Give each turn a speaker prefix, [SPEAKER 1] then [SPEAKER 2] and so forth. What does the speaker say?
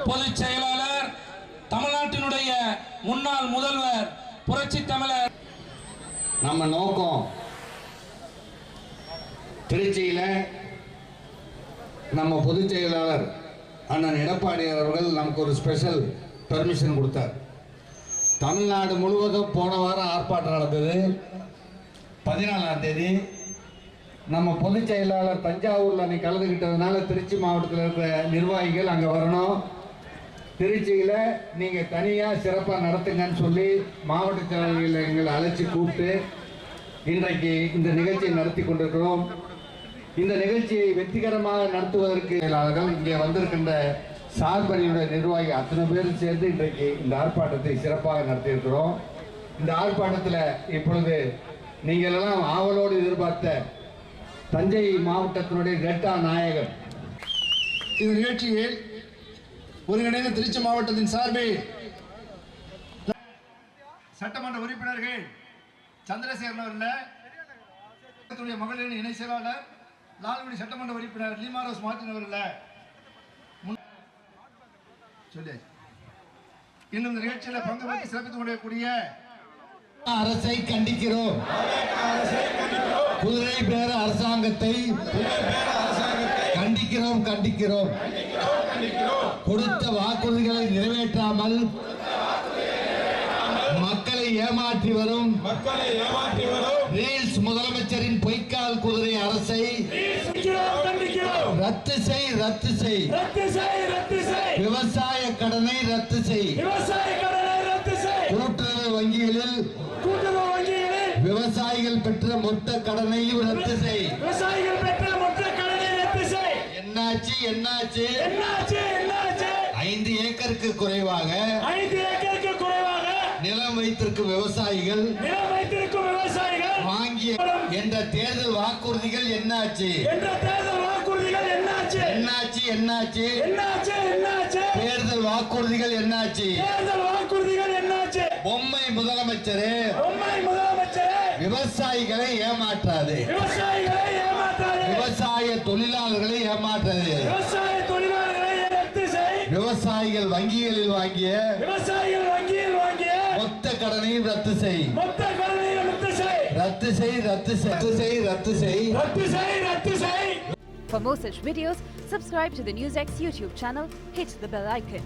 [SPEAKER 1] பொதுச் செயலாளர், தமிழ்நாட்டினுடைய முன்னாள் முதல்வர், புரட்சி தமிழர்.
[SPEAKER 2] நம்ம நோக்கம் திருச்சியில நம்ம பொதுச் செயலாளர் அண்ணன் எடப்பாடி அவர்கள் நமக்கு ஒரு ஸ்பெஷல் பெர்மிஷன் கொடுத்தார். தமிழ்நாடு முழுவதும் போன வாரம் ஆர்ப்பாட்டம் நடந்தது. 14ஆம் தேதி நம்ம பொதுச் செயலாளர் தஞ்சாவூரில் அன்னைக்கு கலந்துக்கிட்டதுனால திருச்சி மாவட்டத்தில் இருக்கிற நிர்வாகிகள் அங்கே வரணும், திருச்சியில் நீங்கள் தனியாக சிறப்பாக நடத்துங்கன்னு சொல்லி மாவட்ட செயலாளர்களை எங்களை அழைச்சி கூப்பிட்டு இன்றைக்கு இந்த நிகழ்ச்சியை நடத்தி கொண்டிருக்கிறோம். இந்த நிகழ்ச்சியை வெற்றிகரமாக நடத்துவதற்கு செயலாளர்கள் இங்கே வந்திருக்கின்ற சார்பணியுடைய நிர்வாகி அத்தனை பேரும் சேர்ந்து இன்றைக்கு இந்த ஆர்ப்பாட்டத்தை சிறப்பாக நடத்தியிருக்கிறோம். இந்த ஆர்ப்பாட்டத்தில் இப்பொழுது நீங்கள் எல்லாம் ஆவலோடு எதிர்பார்த்த தஞ்சை மாவட்டத்தினுடைய டெல்டா நாயகன்
[SPEAKER 3] இந்த நிகழ்ச்சியில் ஒருங்கிணைந்த திருச்சி மாவட்டத்தின் சார்பில் சட்டமன்ற உறுப்பினர்கள் சந்திரசேகரன் அவர்கள், மகளிர் இணை செயலாளர் லால்குடி சட்டமன்ற உறுப்பினர் லீமாரோஸ் மார்டின் அவர்கள் சொல்லி இன்னும் இந்த நிகழ்ச்சியில் பங்கு பெற்று சிறப்பித்துக் கொண்டிருக்கக்கூடிய
[SPEAKER 2] அரசை கண்டிக்கிறோம். குதிரை பேர அரசாங்கத்தை கண்டிக்கிறோம் கண்டிக்கிறோம். கொடுத்த வாக்குறுதிகளை நிறைவேற்றாமல் மக்களை ஏமாற்றி வரும் ரீல்ஸ் முதலமைச்சரின் பொய்க்கால் குதிரை அரசை ரத்து செய் ரத்து செய். விவசாய கடனை ரத்து செய். கூட்டுறவு வங்கிகளில் விவசாயிகள் பெற்ற மொத்த கடனையும் ரத்து செய். என்னாச்சு என்னாச்சு? 5 ஏக்கருக்கு குறைவாக நிலம் வைத்திருக்கும் விவசாயிகள் வாங்கிய என்ற தேர்தல் வாக்குறுதிகள் என்னாச்சு? என்னாச்சு என்னாச்சு? தேர்தல் வாக்குறுதிகள் என்னாச்சு? பொம்மை முதலமைச்சரே, விவசாயிகளை ஏமாற்றாது, விவசாய தொழிலாளர்களை ஏமாற்றாது. விவசாயிகள் வங்கிகளில் வாங்கிய மொத்த கடனையும் ரத்து செய். ரத்து செய் ரத்து செய் ரத்து செய் ரத்து செய்.
[SPEAKER 4] For more such videos, subscribe to the NewsX YouTube channel, hit the bell icon.